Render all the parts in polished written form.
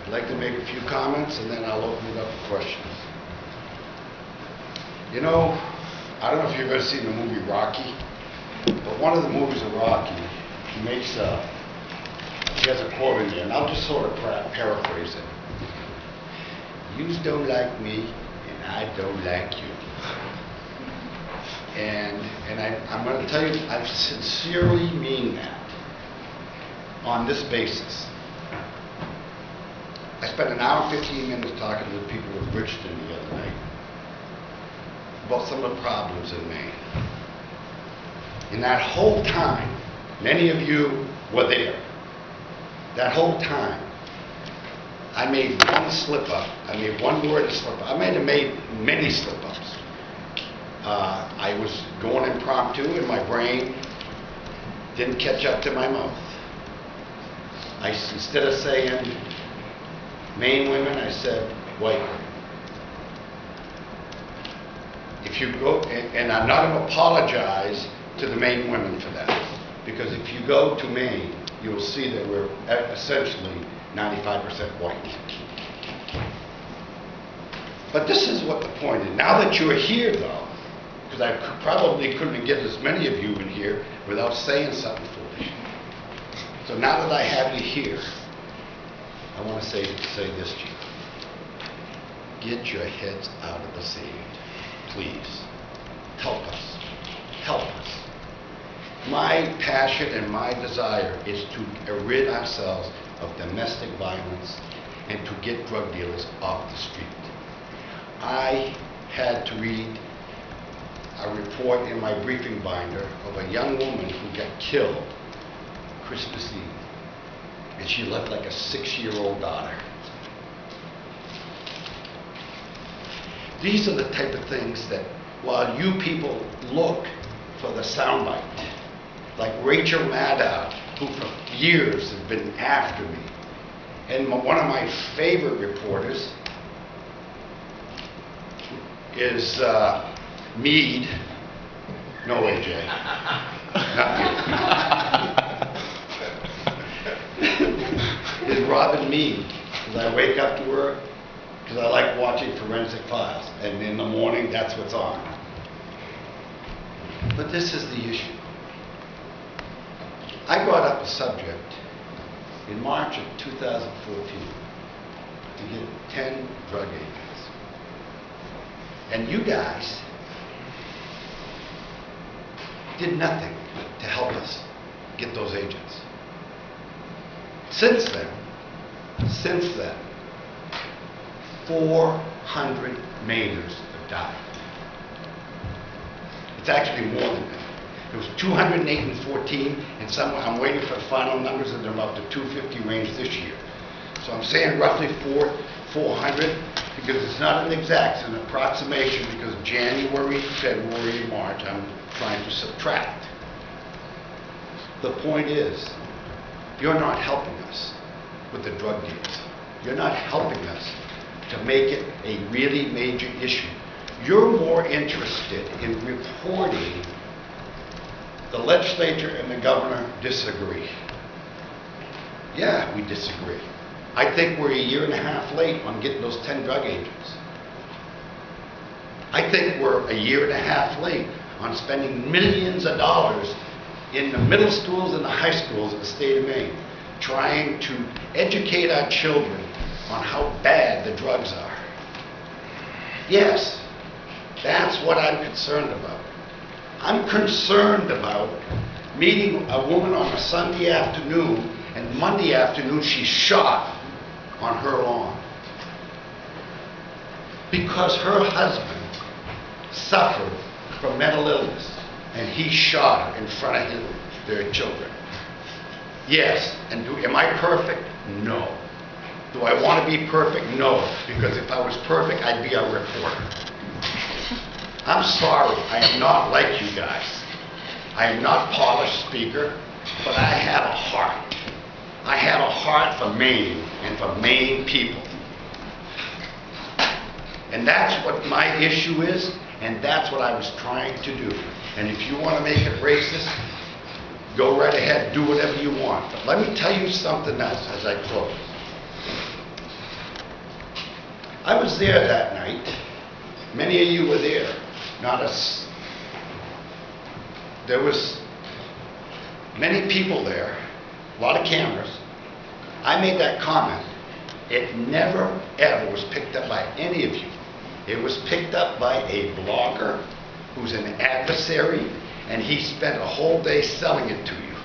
I'd like to make a few comments and then I'll open it up for questions. You know, I don't know if you've ever seen the movie Rocky, but one of the movies of Rocky, he has a quote in there, and I'll just sort of paraphrase it. You don't like me, and I don't like you. And I'm going to tell you, I sincerely mean that on this basis. I spent an hour and 15 minutes talking to the people of Bridgeton the other night about some of the problems in Maine. In that whole time, many of you were there. That whole time, I made one slip-up. I made one word slip-up. I might have made many slip-ups. I was going impromptu and my brain didn't catch up to my mouth. Instead of saying Maine women, I said white women. If you go, and I'm not going to apologize to the Maine women for that, because if you go to Maine, you will see that we're essentially 95% white. But this is what the point is. Now that you're here, though, because I probably couldn't get as many of you in here without saying something foolish. So now that I have you here, I want to say this to you. Get your heads out of the sand, please. Help us. Help us. My passion and my desire is to rid ourselves of domestic violence and to get drug dealers off the street. I had to read a report in my briefing binder of a young woman who got killed Christmas Eve, and she left like a 6-year-old daughter. These are the type of things that, while you people look for the soundbite, like Rachel Maddow, who for years has been after me, and one of my favorite reporters is Meade. No, AJ. Not you. Is Robin Meade. Because I wake up to her, because I like watching Forensic Files, and in the morning, that's what's on. But this is the issue. I brought up a subject in March of 2014 to get 10 drug agents. And you guys did nothing to help us get those agents. Since then, 400 Mainers have died. It's actually more than that. It was 208 in 14, and I'm waiting for the final numbers, and they're about the 250 range this year. So I'm saying roughly 400, because it's not an exact, it's an approximation, because January, February, March, I'm trying to subtract. The point is, you're not helping us with the drug deals. You're not helping us to make it a really major issue. You're more interested in reporting the legislature and the governor disagree. Yeah, we disagree. I think we're 1.5 years late on getting those 10 drug agents. I think we're 1.5 years late on spending millions of dollars in the middle schools and the high schools in the state of Maine, trying to educate our children on how bad the drugs are. Yes, that's what I'm concerned about. I'm concerned about meeting a woman on a Sunday afternoon, and Monday afternoon she's shot on her lawn because her husband suffered from mental illness and he shot her in front of their children. Yes, and am I perfect? No. Do I want to be perfect? No, because if I was perfect, I'd be a reporter. I'm sorry, I am not like you guys. I am not a polished speaker, but I have a heart. I have a heart for Maine and for Maine people. And that's what my issue is, and that's what I was trying to do. And if you want to make it racist, go right ahead, do whatever you want. But let me tell you something else as I close. I was there that night. Many of you were there, not us. There was many people there, a lot of cameras. I made that comment. It never, ever was picked up by any of you. It was picked up by a blogger who's an adversary, and he spent a whole day selling it to you.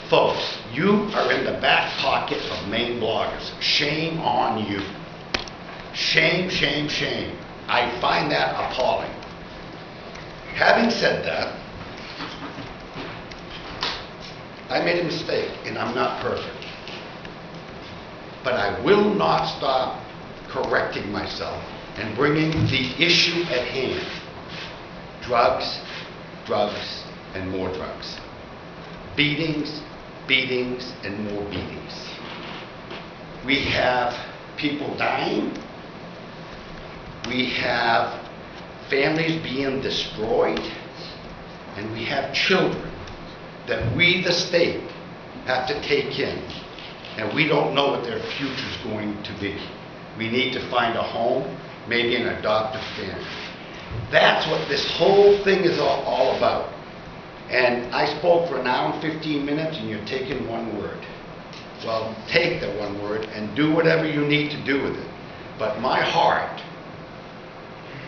Folks, you are in the back pocket of Maine bloggers. Shame on you. Shame, shame, shame. I find that appalling. Having said that, I made a mistake, and I'm not perfect. But I will not stop correcting myself and bringing the issue at hand. Drugs, drugs, and more drugs. Beatings, beatings, and more beatings. We have people dying. We have families being destroyed. And we have children that we, the state, have to take in. And we don't know what their future's going to be. We need to find a home, maybe an adoptive family. That's what this whole thing is all about. And I spoke for an hour and 15 minutes, and you're taking one word. Well, take the one word and do whatever you need to do with it. But my heart,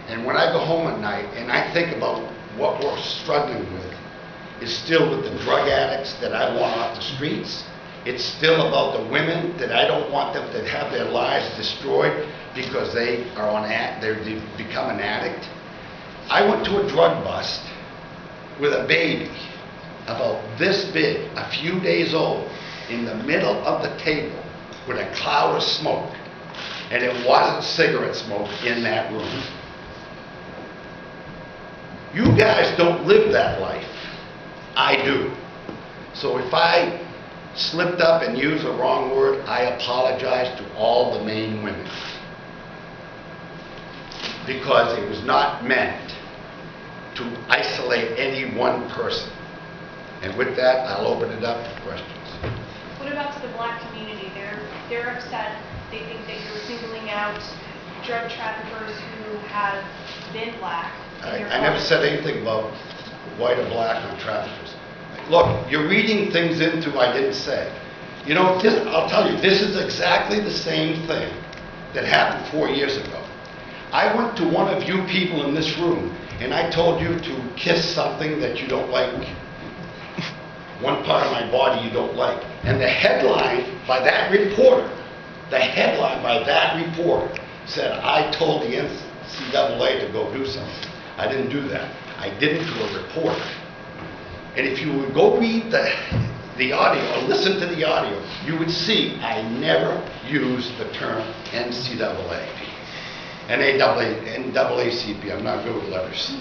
and when I go home at night and I think about what we're struggling with, is still with the drug addicts that I want off the streets. It's still about the women that I don't want them to have their lives destroyed because they are they've become an addict. I went to a drug bust with a baby about this big, a few days old, in the middle of the table with a cloud of smoke. And it wasn't cigarette smoke in that room. You guys don't live that life. I do. So if I slipped up and used the wrong word, I apologize to all the Maine women. Because it was not meant to isolate any one person. And with that, I'll open it up for questions. What about to the black community? They're upset. They think that you're singling out drug traffickers who have been black. I never said anything about white or black on traffickers. Look, you're reading things into I didn't say. You know, I'll tell you, this is exactly the same thing that happened 4 years ago. I went to one of you people in this room, and I told you to kiss something that you don't like. One part of my body you don't like. And the headline by that reporter, said, I told the NCAA to go do something. I didn't do that. I did it to a reporter. And if you would go read the audio or listen to the audio, you would see I never used the term NCAA. NAACP, I'm not good with letters.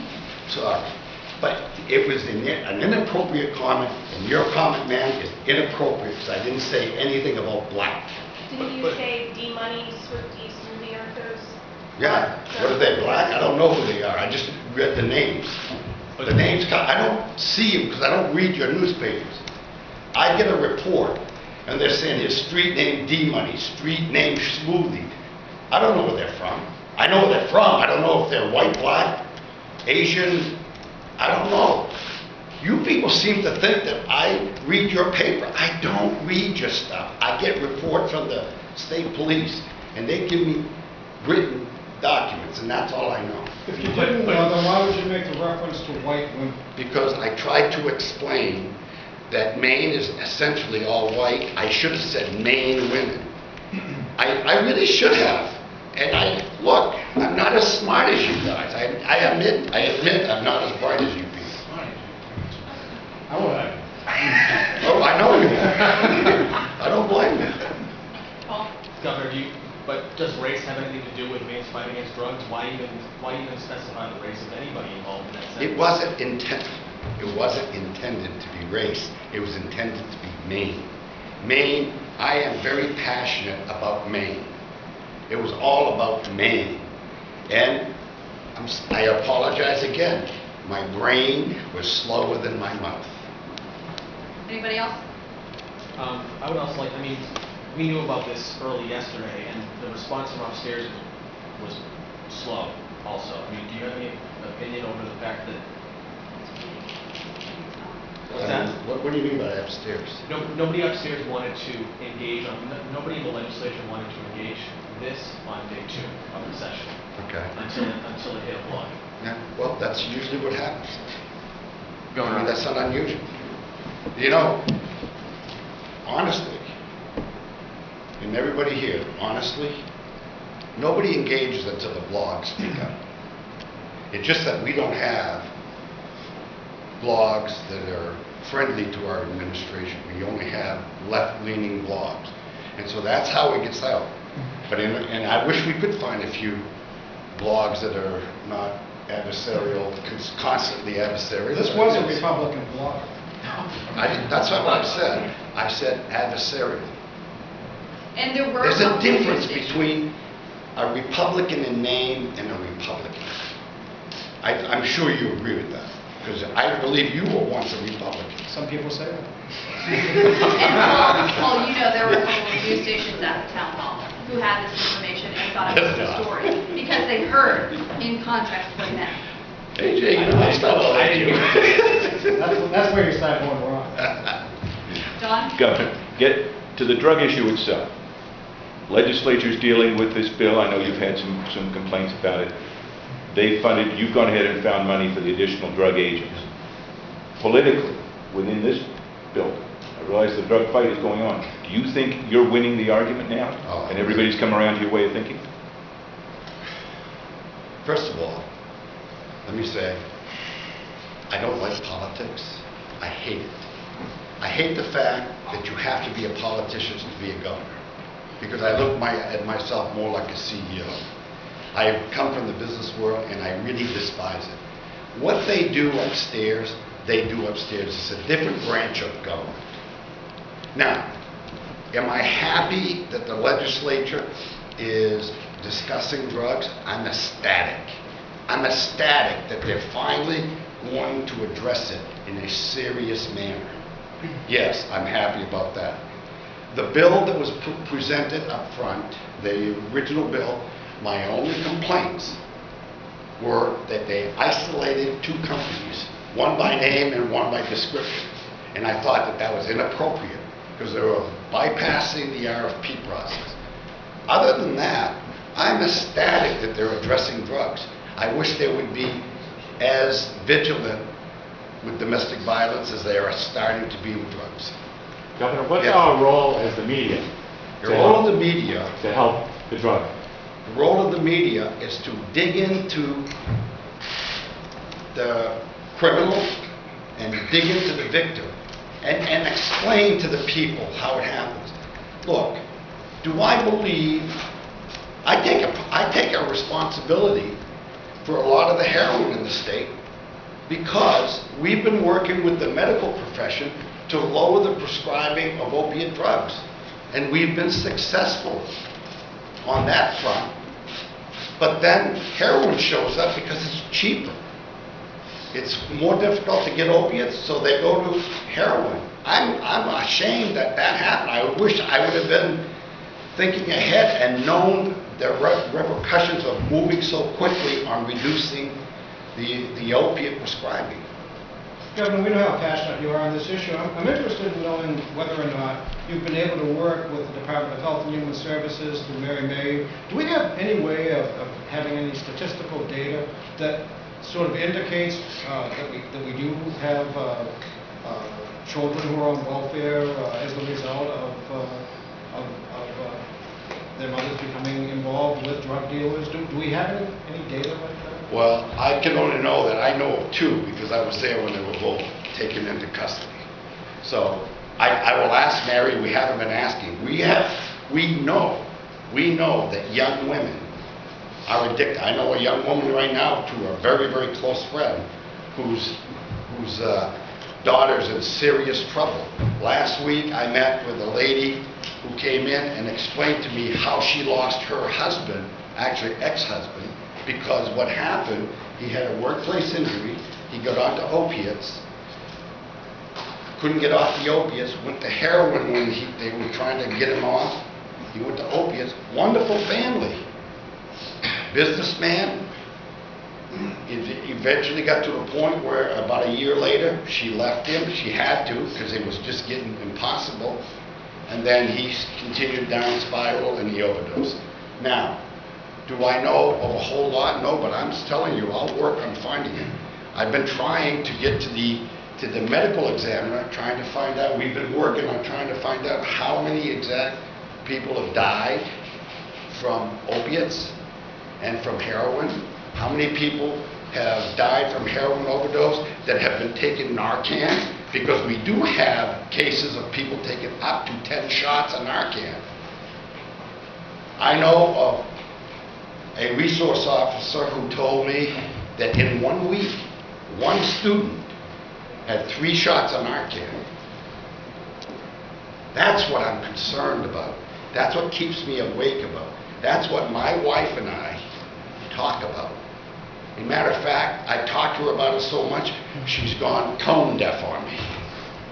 Sorry. But it was an inappropriate comment, and your comment, man, is inappropriate because I didn't say anything about black. Didn't you say D-Money, Swifties, Smoothie Earthers? Yeah. What are they, black? I don't know who they are. I just read the names. The names, I don't see them because I don't read your newspapers. I get a report, and they're saying his street name D-Money, street name Smoothie. I don't know where they're from. I know where they're from. I don't know if they're white, black, Asian. I don't know. You people seem to think that I read your paper. I don't read your stuff. I get reports from the state police, and they give me written documents, and that's all I know. If you didn't know, then why would you make the reference to white women? Because I tried to explain that Maine is essentially all white. I should have said Maine women. I really should have. And look, I'm not as smart as you guys. I admit I'm not as bright as you people. Oh, I know you. I don't blame you. Paul? Governor, but does race have anything to do with Maine's fight against drugs? Why even specify the race of anybody involved in that sentence? It wasn't intended to be race. It was intended to be Maine. Maine, I am very passionate about Maine. It was all about Maine. And I apologize again. My brain was slower than my mouth. Anybody else? I would also like, we knew about this early yesterday, and the response from upstairs was slow also. I mean, do you have any opinion over the fact that? What's that? What do you mean by upstairs? Nobody upstairs wanted to engage nobody in the legislature wanted to engage this on day 2 of the session. Okay. Until it hit a block. Yeah, well, that's usually what happens. Governor. I mean, that's not unusual. You know, honestly, and everybody here, honestly, nobody engages until the blogs speak up. It's just that we don't have blogs that are friendly to our administration. We only have left-leaning blogs. And so that's how it gets out. But and I wish we could find a few blogs that are not adversarial, constantly adversarial. This was a Republican blog. That's not what I said. I said adversarial. And there were There's a some difference conversations. between a Republican in name and a Republican. I'm sure you agree with that, because I believe you were once a Republican. Some people say that. And well, you know, there were a couple of news stations at the town hall who had this information and thought it was a story because they heard in context from them. AJ, you know, that's not all I do. That's where you start going wrong. Don? Governor, get to the drug issue itself. Legislature's dealing with this bill. I know you've had some complaints about it. They funded, you've gone ahead and found money for the additional drug agents. Politically, within this bill, I realize the drug fight is going on. Do you think you're winning the argument now? Oh, and everybody's come around to your way of thinking? First of all, let me say, I don't like politics. I hate it. I hate the fact that you have to be a politician to be a governor, because I look at myself more like a CEO. I have come from the business world, and I really despise it. What they do upstairs, they do upstairs. It's a different branch of government. Now, am I happy that the legislature is discussing drugs? I'm ecstatic. I'm ecstatic that they're finally going to address it in a serious manner. Yes, I'm happy about that. The bill that was presented up front, the original bill, my only complaints were that they isolated 2 companies, one by name and one by description. And I thought that that was inappropriate because they were bypassing the RFP process. Other than that, I'm ecstatic that they're addressing drugs. I wish they would be as vigilant with domestic violence as they are starting to be with drugs. Governor, what's Yes. our role as the media The role of the media, to help the drug? the role of the media is to dig into the criminal and dig into the victim and explain to the people how it happens. Look, do I believe, I take a responsibility for a lot of the heroin in the state because we've been working with the medical profession to lower the prescribing of opiate drugs. And we've been successful on that front. But then heroin shows up because it's cheaper. It's more difficult to get opiates, so they go to heroin. I'm ashamed that that happened. I wish I would have been thinking ahead and known the repercussions of moving so quickly on reducing the opiate prescribing. Governor, we know how passionate you are on this issue. I'm interested in knowing whether or not you've been able to work with the Department of Health and Human Services through Mary May. Do we have any way of having any statistical data that sort of indicates that we do have children who are on welfare as a result of their mothers becoming involved with drug dealers? Do we have any data like that? Well, I can only know that I know of 2 because I was there when they were both taken into custody. So I will ask Mary. We haven't been asking. We know that young women are addicted. I know a young woman right now to a very, very close friend whose daughter's in serious trouble. Last week I met with a lady who came in and explained to me how she lost her husband, actually ex-husband, because what happened, he had a workplace injury, he got onto opiates, couldn't get off the opiates, went to heroin when they were trying to get him off. He went to opiates. Wonderful family. Businessman. It eventually got to the point where about a year later, she left him. She had to because it was just getting impossible. And then he continued down spiral and he overdosed. Now, do I know of a whole lot? No, but I'm just telling you, I'll work on finding him. I've been trying to get to the medical examiner, trying to find out, we've been working on trying to find out how many exact people have died from opiates and from heroin. How many people have died from heroin overdose that have been taking Narcan? Because we do have cases of people taking up to 10 shots of Narcan. I know of a resource officer who told me that in 1 week, one student had 3 shots of Narcan. That's what I'm concerned about. That's what keeps me awake about. That's what my wife and I talk about. As a matter of fact, I talked to her about it so much, she's gone tone deaf on me.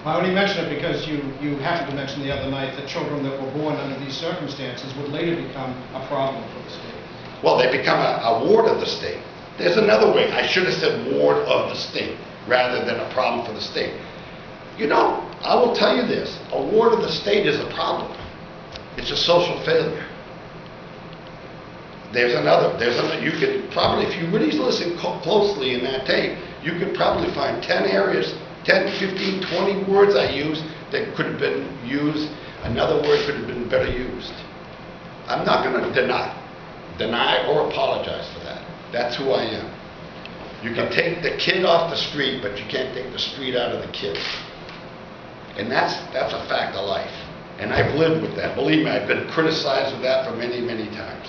I only mention it because you happened to mention the other night that children that were born under these circumstances would later become a problem for the state. Well, they become a ward of the state. There's another way. I should have said ward of the state rather than a problem for the state. You know, I will tell you this. A ward of the state is a problem. It's a social failure. There's another. You could probably, if you really listen closely in that tape, you could probably find 10 areas, 10, 15, 20 words I used that could have been used. Another word could have been better used. I'm not going to deny or apologize for that. That's who I am. You can take the kid off the street, but you can't take the street out of the kid. And that's a fact of life. And I've lived with that. Believe me, I've been criticized with that for many, many times.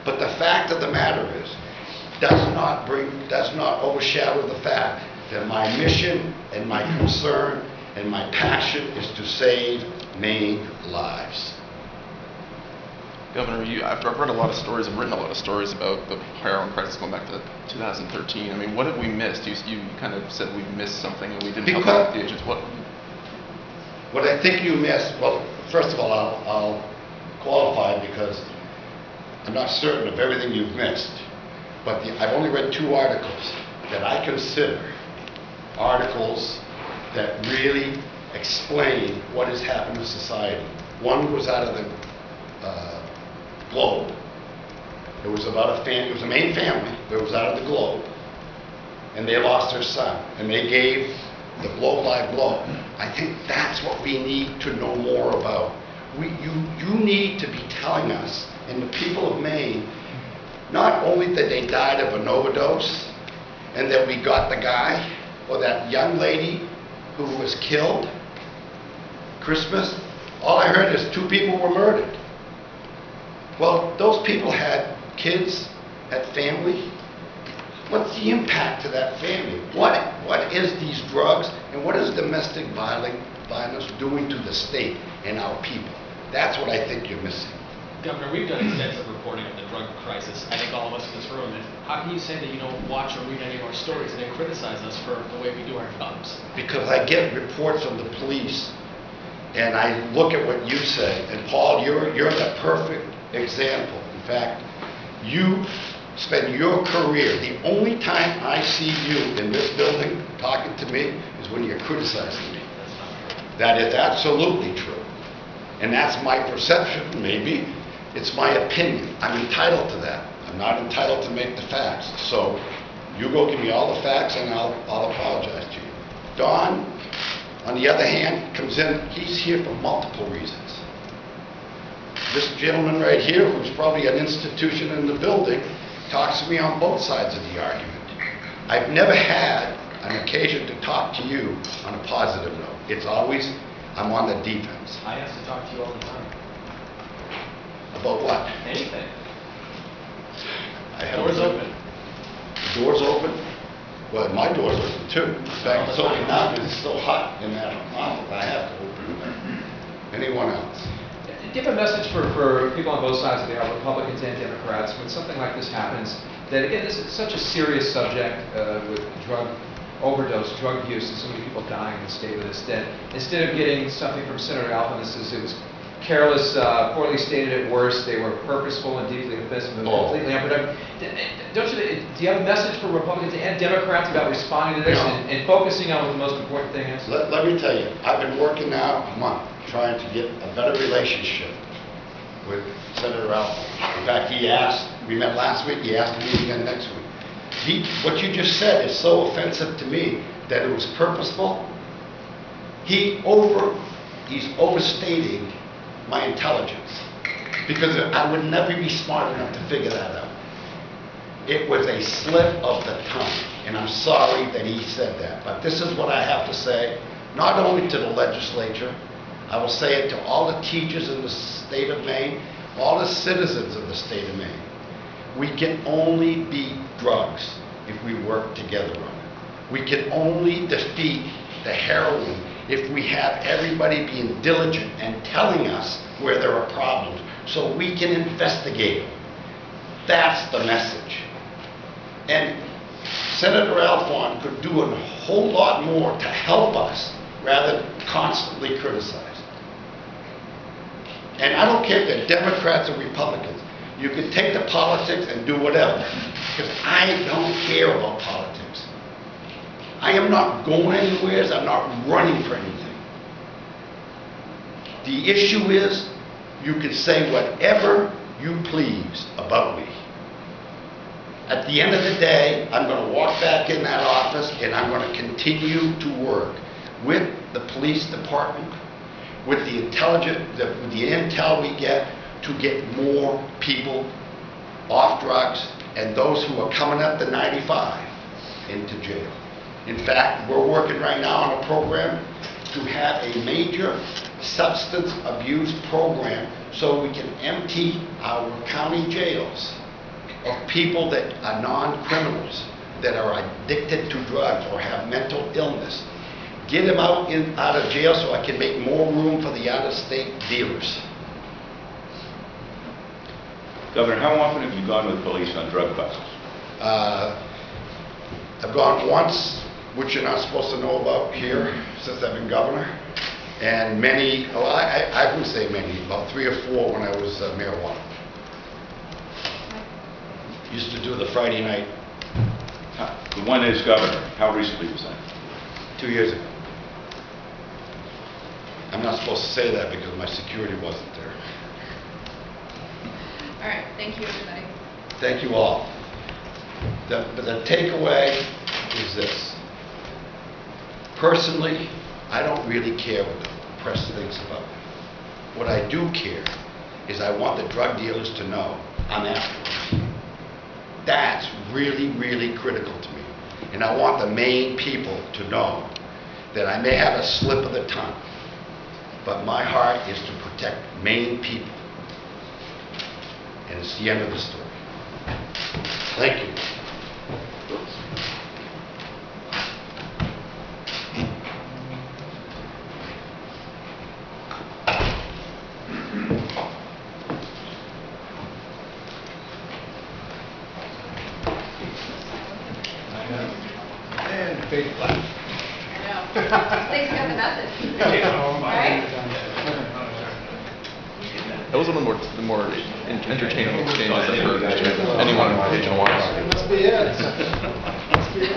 But the fact of the matter is, does not overshadow the fact that my mission and my concern and my passion is to save Maine lives. Governor, I've read a lot of stories and written a lot of stories about the heroin crisis going back to 2013. I mean, what have we missed? You kind of said we missed something and we didn't help out the agents. What I think you missed, well, first of all, I'll qualify because I'm not certain of everything you've missed. But I've only read 2 articles that I consider articles that really explain what has happened to society. One was out of the Globe. It was about it was a Maine family, but it was out of the Globe. And they lost their son. And they gave the blow-by-blow. I think that's what we need to know more about. You need to be telling us, and the people of Maine, not only that they died of an overdose, and that we got the guy, or that young lady who was killed, Christmas, all I heard is 2 people were murdered. Well, those people had kids, had family. What's the impact to that family? What is these drugs and what is domestic violence doing to the state and our people? That's what I think you're missing. Governor, we've done extensive reporting on the drug crisis. I think all of us in this room. And how can you say that you don't watch or read any of our stories and then criticize us for the way we do our jobs? Because I get reports from the police and I look at what you say. And Paul, you're the perfect example. In fact, you spend your career, the only time I see you in this building talking to me is when you're criticizing me. That is absolutely true. And that's my perception, maybe. It's my opinion. I'm entitled to that. I'm not entitled to make the facts. So you go give me all the facts and I'll apologize to you. Don, on the other hand, comes in, he's here for multiple reasons. This gentleman right here, who's probably an institution in the building, talks to me on both sides of the argument. I've never had an occasion to talk to you on a positive note. It's always, I'm on the defense. I ask to talk to you all the time. About what? Anything. Door's open. Door's open? Well, my door's open too. In fact, it's open now because it's so hot in that office. I have to open it. Anyone else? Give a message for people on both sides of the aisle, Republicans and Democrats, when something like this happens, that again, this is such a serious subject with drug overdose, drug use, and so many people dying in the state with this, that instead of getting something from Senator Alphen that says it was careless, poorly stated at worst, they were purposeful and deeply offensive and completely unproductive. Don't you, do you have a message for Republicans and Democrats about responding to this and focusing on what the most important thing is? Let me tell you, I've been working now a month trying to get a better relationship with Senator Alphen. In fact, he asked, we met last week, he asked me again next week. What you just said is so offensive to me that it was purposeful. He's overstating my intelligence, because I would never be smart enough to figure that out. It was a slip of the tongue, and I'm sorry that he said that. But this is what I have to say, not only to the legislature, I will say it to all the teachers in the state of Maine, all the citizens of the state of Maine. We can only beat drugs if we work together on it. We can only defeat the heroin if we have everybody being diligent and telling us where there are problems so we can investigate them. That's the message. And Senator Alphen could do a whole lot more to help us rather than constantly criticize. And I don't care if they're Democrats or Republicans. You can take the politics and do whatever, because I don't care about politics. I am not going anywhere, I'm not running for anything. The issue is, you can say whatever you please about me. At the end of the day, I'm going to walk back in that office and I'm going to continue to work with the police department, with the with the intel we get to get more people off drugs and those who are coming up to 95 into jail. In fact, we're working right now on a program to have a major substance abuse program so we can empty our county jails of people that are non-criminals, that are addicted to drugs or have mental illness. Get them out of jail so I can make more room for the out-of-state dealers. Governor, how often have you gone with police on drug busts? I've gone once, which you're not supposed to know about here since I've been governor, and many, well, I would say many, about 3 or 4 when I was marijuana. Used to do the Friday night. The one as governor, how recently was that? 2 years ago. I'm not supposed to say that because my security wasn't there. All right, thank you, everybody. Thank you all. The takeaway is this. Personally, I don't really care what the press thinks about me. What I do care is I want the drug dealers to know I'm after them. That's really, really critical to me. And I want the Maine people to know that I may have a slip of the tongue, but my heart is to protect Maine people. And it's the end of the story. Thank you. And fade black. I know. Stacy got the message. All right? That was one of the more entertaining exchanges I've heard. Anyone on page one. Must be it. Must be it.